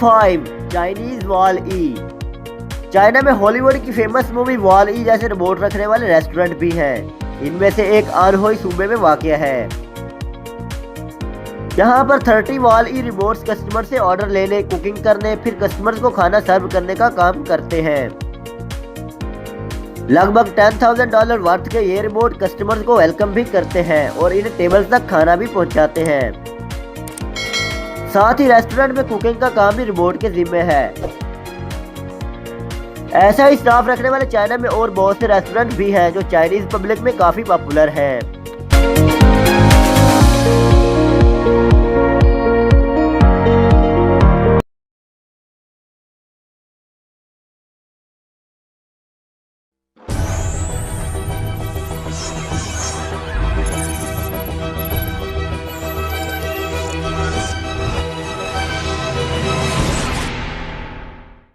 5 Chinese Wall E. China में Hollywood की famous movie Wall E जैसे रिमोट रखने वाले रेस्टोरेंट भी हैं। इनमें से एक अनहोई सूबे में वाक़या है। यहाँ पर 30 वॉल ई रिमोट्स कस्टमर से ऑर्डर लेने, कुकिंग करने, फिर कस्टमर्स को खाना सर्व करने का काम करते हैं। लगभग $10,000 वर्थ के ये रिमोट कस्टमर्स को वेलकम भी करते हैं और इन टेबल्स तक खाना भी पहुंचाते हैं। साथ ही रेस्टोरेंट में कुकिंग का काम भी रिमोट के जिम्मे है। ऐसा ही स्टाफ रखने वाले चाइना में और बहुत से रेस्टोरेंट भी हैं जो चाइनीज पब्लिक में काफ़ी पॉपुलर हैं।